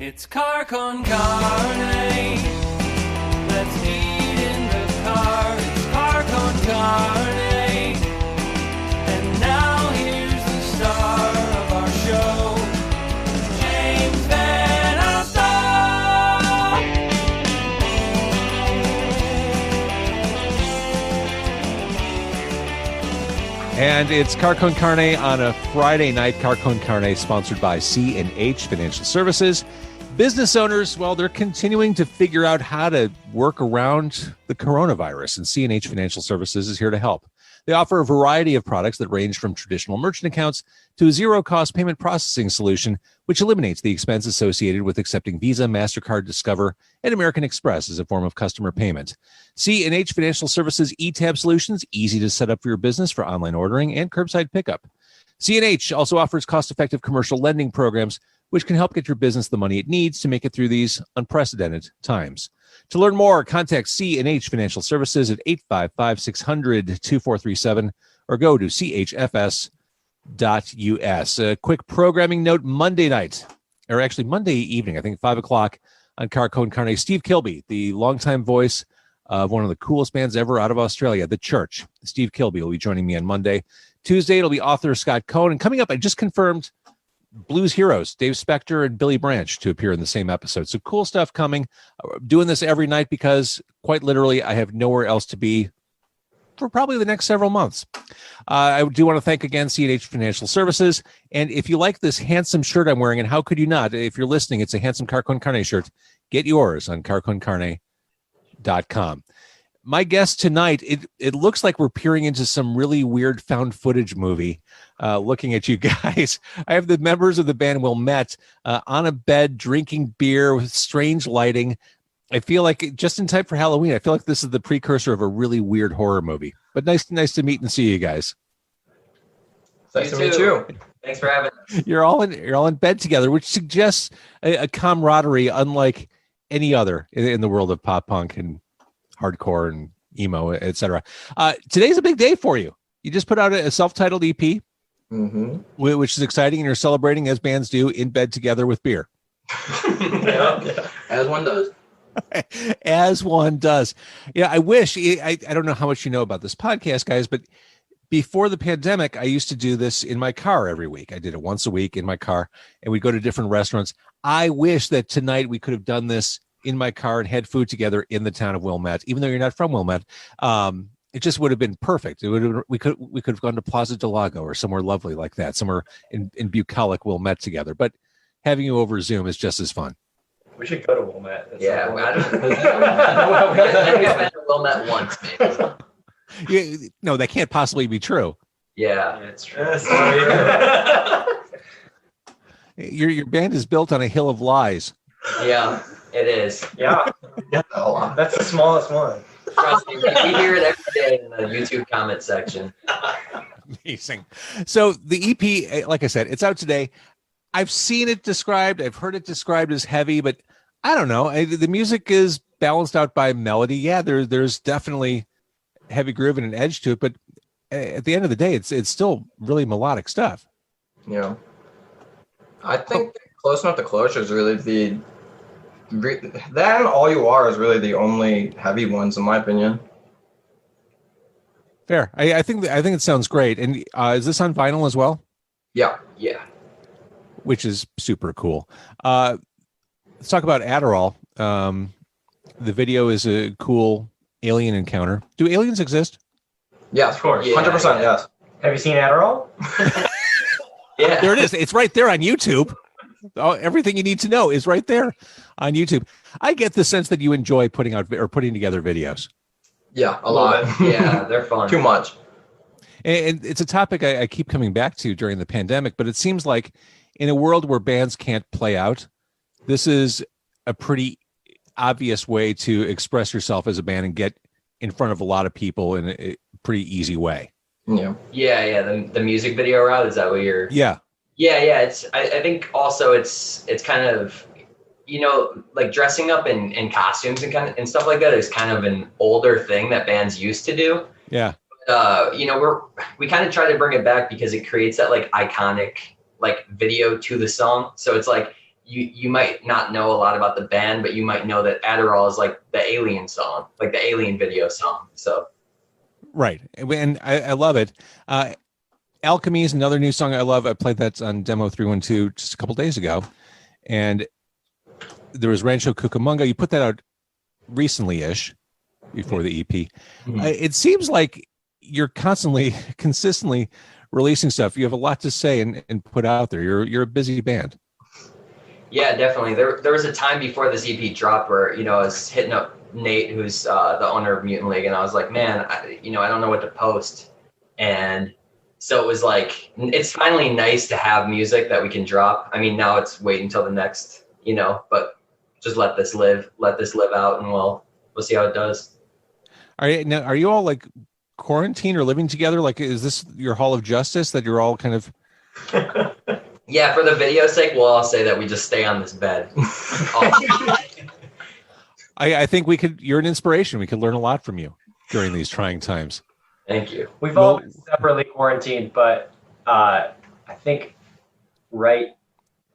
It's Car Con Carne. Let's eat in the car. It's Car Con Carne. And now here's the star of our show, James Van Alstyne. And it's Car Con Carne on a Friday night. Car Con Carne sponsored by C&H Financial Services. Business owners, well, they're continuing to figure out how to work around the coronavirus, and C&H Financial Services is here to help. They offer a variety of products that range from traditional merchant accounts to a zero-cost payment processing solution, which eliminates the expense associated with accepting Visa, MasterCard, Discover, and American Express as a form of customer payment. C&H Financial Services eTab solutions, easy to set up for your business for online ordering and curbside pickup. C&H also offers cost-effective commercial lending programs, which can help get your business the money it needs to make it through these unprecedented times. To learn more, contact C&H Financial Services at 855-600-2437 or go to chfs.us. A quick programming note, Monday night, or actually Monday evening, I think 5 o'clock on Car Con Carne, Steve Kilby, the longtime voice of one of the coolest bands ever out of Australia, The Church. Steve Kilby will be joining me on Monday. Tuesday, it'll be author Scott Cohn. And coming up, I just confirmed Blues Heroes, Dave Spector and Billy Branch to appear in the same episode. So cool stuff coming. Doing this every night because quite literally I have nowhere else to be for probably the next several months. I do want to thank again C&H Financial Services. And if you like this handsome shirt I'm wearing, and how could you not? If you're listening, it's a handsome Car Con Carne shirt. Get yours on carconcarne.com. My guest tonight, it looks like we're peering into some really weird found footage movie. Looking at you guys, I have the members of the band Wilmette on a bed drinking beer with strange lighting. I feel like just in time for Halloween. I feel like this is the precursor of a really weird horror movie. But nice to meet and see you guys. Nice to meet you. Thanks for having us. You're all in bed together, which suggests a camaraderie unlike any other in the world of pop punk and hardcore and emo, etc. Today's a big day for you. You just put out a self-titled EP, which is exciting, and you're celebrating as bands do in bed together with beer. Yeah, as one does. As one does. Yeah, I wish, I don't know how much you know about this podcast, guys, but before the pandemic, I used to do this in my car every week. I did it once a week in my car, and we'd go to different restaurants. I wish that tonight we could have done this in my car and had food together in the town of Wilmette, even though you're not from Wilmette. It just would have been perfect. We could have gone to Plaza del Lago or somewhere lovely like that, somewhere in bucolic Wilmette together. But having you over Zoom is just as fun. We should go to Wilmette. Yeah, I've been to Wilmette once, maybe. No, that can't possibly be true. Yeah, it's true. Your band is built on a hill of lies. Yeah, it is. Yeah. That's the smallest one. Trust me, we hear it every day in the YouTube comment section. Amazing. So the EP, like I said, it's out today. I've seen it described. I've heard it described as heavy, but I don't know. The music is balanced out by melody. Yeah, there's definitely heavy groove and an edge to it, but at the end of the day, it's still really melodic stuff. Yeah. I think Close Enough to Closure is really that and All You Are is really the only heavy ones in my opinion. Fair. I think it sounds great. And is this on vinyl as well? Yeah. Which is super cool. Let's talk about Adderall. The video is a cool alien encounter. Do aliens exist? Yes, of course. 100%, yes. Have you seen Adderall? Yeah. There it is. It's right there on YouTube. Everything you need to know is right there on YouTube. I get the sense that you enjoy putting together videos. Yeah, a lot. Yeah, they're fun. Too much. And it's a topic I keep coming back to during the pandemic, but it seems like in a world where bands can't play out, this is a pretty obvious way to express yourself as a band and get in front of a lot of people in a pretty easy way. Yeah. The music video route, is that what you're? Yeah. It's I think also it's kind of, like dressing up in costumes and stuff like that is kind of an older thing that bands used to do. Yeah. We kind of try to bring it back because it creates that like iconic like video to the song. So it's like you might not know a lot about the band, but you might know that Adderall is like the Alien song, like the Alien video song. So. Right. And I love it. Alchemy is another new song I love. I played that on Demo 312 just a couple days ago. And there was Rancho Cucamonga. You put that out recently-ish before the EP. Mm-hmm. It seems like you're consistently releasing stuff. You have a lot to say and put out there. You're a busy band. Yeah, definitely. There was a time before this EP dropped where, I was hitting up Nate, who's the owner of Mutant League, and I was like, man, I don't know what to post. And so it was like, it's finally nice to have music that we can drop. I mean, now it's wait until the next, but just let this live out, and we'll see how it does. Are you all like quarantined or living together? Like, is this your hall of justice that you're all kind of? Yeah, for the video's sake, we'll all say that we just stay on this bed. I think you're an inspiration. We could learn a lot from you during these trying times. Thank you. We've all been separately quarantined, but I think right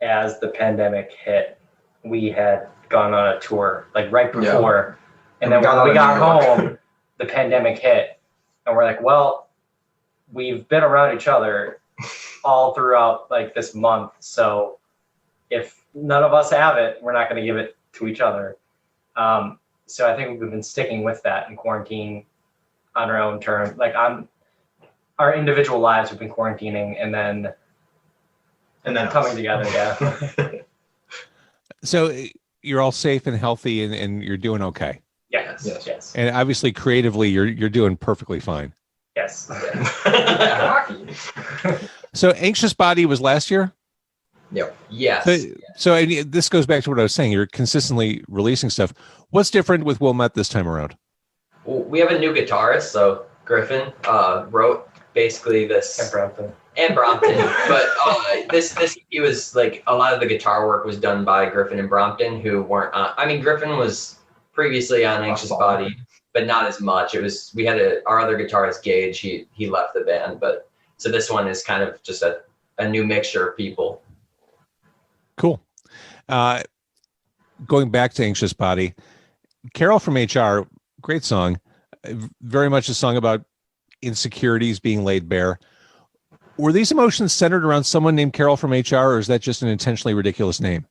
as the pandemic hit, we had gone on a tour, like right before. And then when we got home, the pandemic hit. And we're like, well, we've been around each other all throughout like this month. So if none of us have it, we're not going to give it to each other. So I think we've been sticking with that in quarantine on our own terms. Like on our individual lives, we've been quarantining and then coming together. Yeah. So you're all safe and healthy and you're doing okay. Yes. And obviously creatively you're doing perfectly fine. Yes. So Anxious Body was last year? Yep. Yes. So this goes back to what I was saying. You're consistently releasing stuff. What's different with Wilmette this time around? Well, we have a new guitarist, so Griffin wrote basically this. And Brompton. But this EP was like a lot of the guitar work was done by Griffin and Brompton, who weren't. Griffin was previously on Anxious Body, but not as much. We had our other guitarist Gage. He left the band, but so this one is kind of just a new mixture of people. Cool. Going back to Anxious Body, Carol from HR, great song. Very much a song about insecurities being laid bare. Were these emotions centered around someone named Carol from HR, or is that just an intentionally ridiculous name?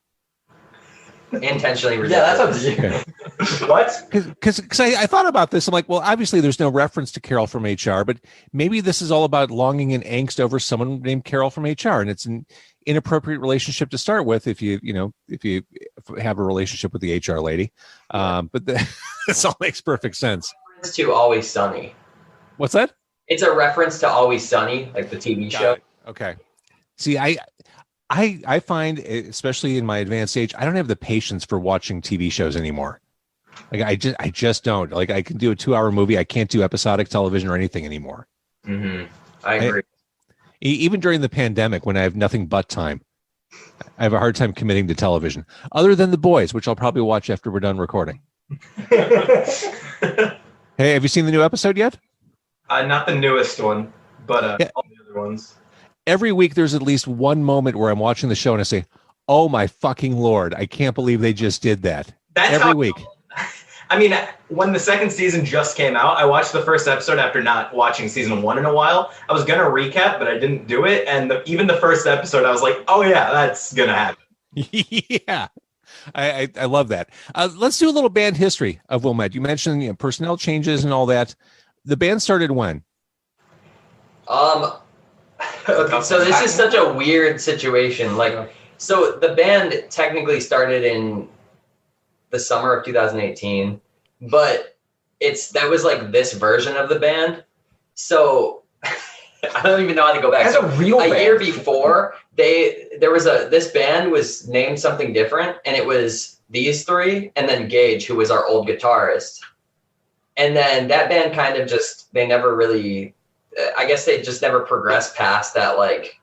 Intentionally ridiculous. Yeah, that's up to you. What? Because I thought about this. I'm like, well, obviously there's no reference to Carol from HR, but maybe this is all about longing and angst over someone named Carol from HR, and it's an inappropriate relationship to start with if you have a relationship with the HR lady. But this all makes perfect sense. It's to Always Sunny. What's that? It's a reference to Always Sunny, like the TV show. Okay. See, I find, especially in my advanced age, I don't have the patience for watching TV shows anymore. Like I just don't. Like I can do a 2-hour movie. I can't do episodic television or anything anymore. Mm-hmm. I agree. Even during the pandemic, when I have nothing but time, I have a hard time committing to television. Other than The Boys, which I'll probably watch after we're done recording. Hey, have you seen the new episode yet? Not the newest one, but all the other ones. Every week there's at least one moment where I'm watching the show and I say, oh my fucking Lord, I can't believe they just did that. That's every week. I mean, when the second season just came out, I watched the first episode after not watching season 1 in a while. I was going to recap, but I didn't do it. And even the first episode, I was like, oh yeah, that's going to happen. Yeah. I love that. Let's do a little band history of Wilmette. You mentioned personnel changes and all that. The band started when? Okay, so this is such a weird situation. So the band technically started in the summer of 2018, but that was like this version of the band. So I don't even know how to go back. That's a real band. Year before, this band was named something different, and it was these three, and then Gage, who was our old guitarist. And then that band kind of they never really, I guess they just never progressed past that. Like,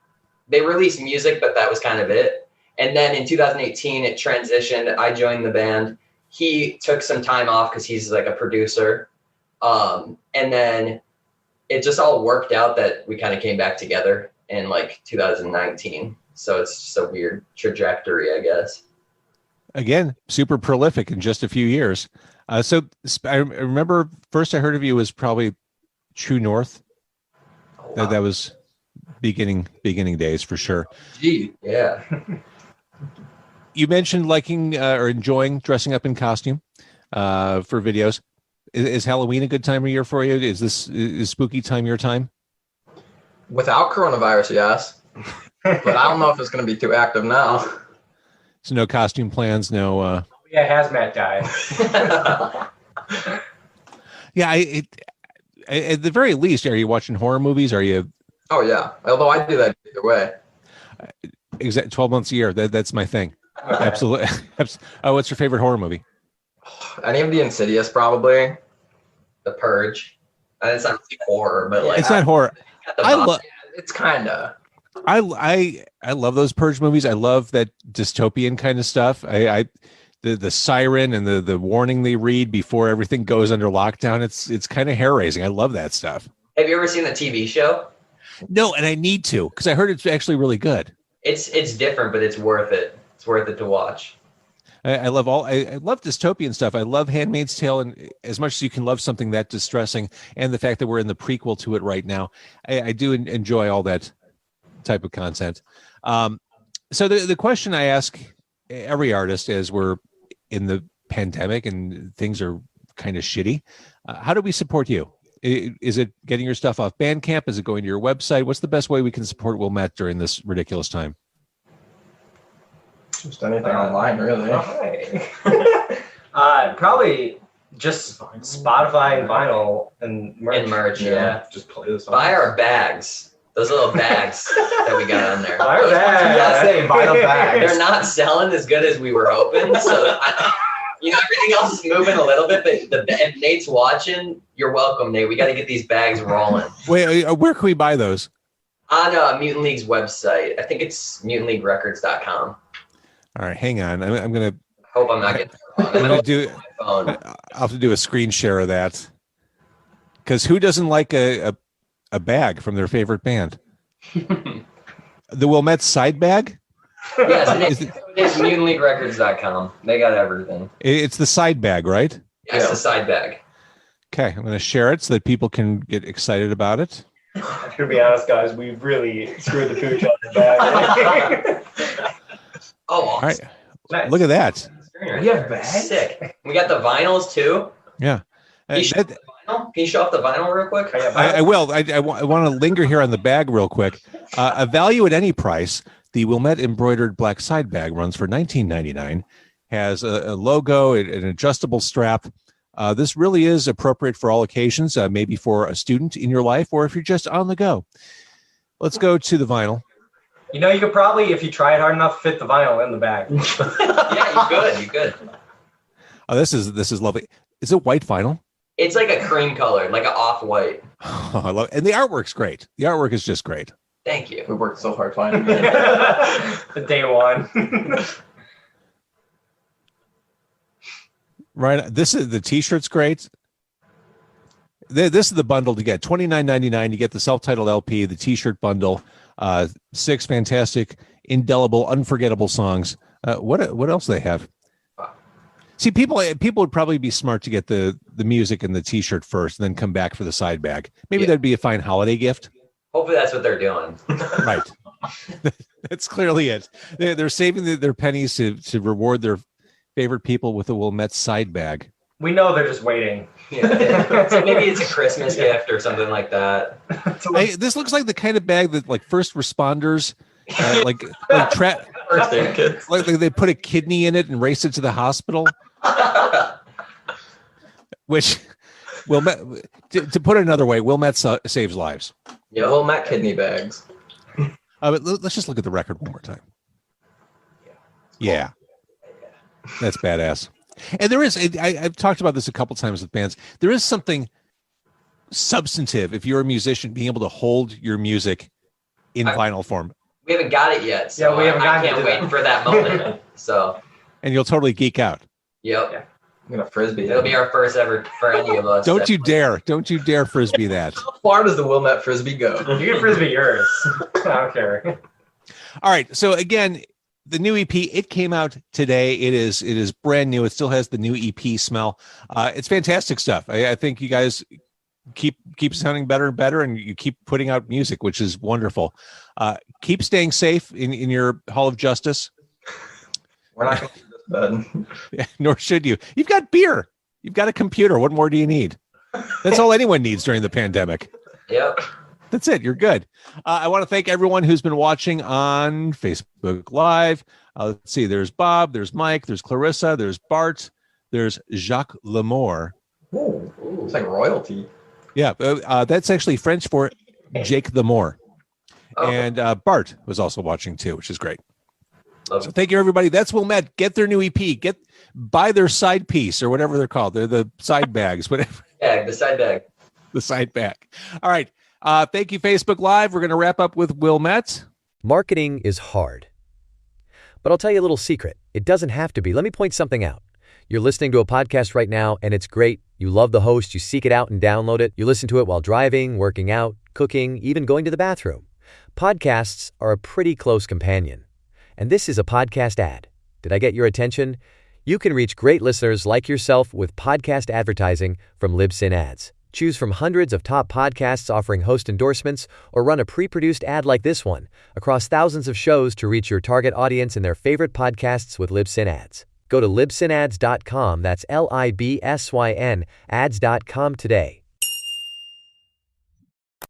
they released music, but that was kind of it. And then in 2018, it transitioned. I joined the band. He took some time off because he's like a producer. And then it just all worked out that we kind of came back together in like 2019. So it's just a weird trajectory, I guess. Again, super prolific in just a few years. So I remember first I heard of you was probably True North. Oh, wow. That was beginning days for sure. Gee, yeah. You mentioned liking or enjoying dressing up in costume for videos. Is Halloween a good time of year for you? Is spooky time your time? Without coronavirus, yes. But I don't know if it's going to be too active now. So no costume plans, no. Yeah, hazmat guy. Yeah, at the very least, are you watching horror movies? Are you? Oh yeah. Although I do that either way. 12 months a year. That's my thing. Okay. Absolutely. What's your favorite horror movie? Any of the Insidious, probably. The Purge. And it's not really horror, but like It's not horror. It's kind of. I love those Purge movies. I love that dystopian kind of stuff. The siren and the warning they read before everything goes under lockdown. It's kind of hair raising. I love that stuff. Have you ever seen the TV show? No, and I need to because I heard it's actually really good. It's different, but it's worth it. It's worth it to watch. I love dystopian stuff. I love Handmaid's Tale, and as much as you can love something that distressing, and the fact that we're in the prequel to it right now, I do enjoy all that type of content. So the question I ask every artist as we're in the pandemic and things are kind of shitty, how do we support you? Is it getting your stuff off Bandcamp? Is it going to your website? What's the best way we can support Wilmette during this ridiculous time? Just anything online, really. Probably just Spotify and vinyl and merch. Yeah. Just play this. Buy our bags. Those little bags that we got on there. Buy our bags. Yeah, say vinyl bags. They're not selling as good as we were hoping. So, everything else is moving a little bit. But if Nate's watching, you're welcome, Nate. We got to get these bags rolling. Wait, where can we buy those? On Mutant League's website. I think it's mutantleaguerecords.com. All right, hang on. I'm gonna. Hope I'm not getting it wrong. I'm gonna do. My phone. I'll have to do a screen share of that. Because who doesn't like a bag from their favorite band? The Wilmette side bag? Yes, it's mutantleaguerecords.com. They got everything. It's the side bag, right? Yes, the side bag. Okay, I'm going to share it so that people can get excited about it. To be honest, guys, we really screwed the pooch on the bag. Oh, All right, Nice. look at that. We have bags? Sick. We got the vinyls too. Yeah. Can you show off the vinyl? Can you show off the vinyl real quick? I will. I want to linger here on the bag real quick. A value at any price. The Wilmette embroidered black side bag runs for $19.99. Has a logo, an adjustable strap. This really is appropriate for all occasions, maybe for a student in your life or if you're just on the go. Let's go to the vinyl. You could probably, if you try it hard enough, fit the vinyl in the bag. Yeah, you could. Oh, this is lovely. Is it white vinyl? It's like a cream color, like an off-white. Oh, I love it. And the artwork's great. The artwork is just great. Thank you. We worked so hard finding it. The day one. Right. The t-shirt's great. This is the bundle to get. $29.99. You get the self-titled LP, the t-shirt bundle, 6 fantastic, indelible, unforgettable songs. What else do they have? See, people would probably be smart to get the music and the t-shirt first and then come back for the side bag. Maybe that'd be a fine holiday gift. Hopefully that's what they're doing. Right. That's clearly it. They're saving their pennies to reward their favorite people with a Wilmette side bag. We know they're just waiting. Yeah. So maybe it's a Christmas gift or something like that. Hey, this looks like the kind of bag that like first responders like First aid kits. like they put a kidney in it and race it to the hospital. Which Wilmette, to put it another way, Wilmette saves lives. Yeah, Wilmette kidney bags. But let's just look at the record one more time. Yeah. That's badass. And there is, I've talked about this a couple times with bands. There is something substantive if you're a musician being able to hold your music in vinyl form. We haven't got it yet. So Yeah, we haven't I gotten can't to wait that. for that moment. So, And you'll totally geek out. yep. Yeah. I'm gonna frisbee. It'll be our first ever for any of us. Don't you dare frisbee that. How far does the Wilmette frisbee go? You can frisbee yours. I don't care. All right. So again, the new EP, it came out today. It is brand new. It still has the new EP smell. It's fantastic stuff. I think you guys keep sounding better and better, and you keep putting out music, which is wonderful. Keep staying safe in your Hall of Justice. We're not going to do this bad. Nor should you. You've got beer. You've got a computer. What more do you need? That's all anyone needs during the pandemic. Yep. That's it. You're good. I want to thank everyone who's been watching on Facebook Live. Let's see. There's Bob. There's Mike. There's Clarissa. There's Bart. There's Jacques Lamour. Ooh, it's like royalty. Yeah, that's actually French for Jake the Moore. Oh. And Bart was also watching too, which is great. Love So it. thank you, everybody. That's Wilmette. Get their new EP. Buy their side piece or whatever they're called. They're the side bags, whatever. Bag, the side bag. The side bag. All right. Thank you, Facebook Live. We're going to wrap up with Wilmette. Marketing is hard. But I'll tell you a little secret. It doesn't have to be. Let me point something out. You're listening to a podcast right now, and it's great. You love the host. You seek it out and download it. You listen to it while driving, working out, cooking, even going to the bathroom. Podcasts are a pretty close companion. And this is a podcast ad. Did I get your attention? You can reach great listeners like yourself with podcast advertising from Libsyn Ads. Choose from hundreds of top podcasts offering host endorsements, or run a pre-produced ad like this one across thousands of shows to reach your target audience in their favorite podcasts with Libsyn Ads. Go to libsynads.com, that's Libsyn, ads.com today.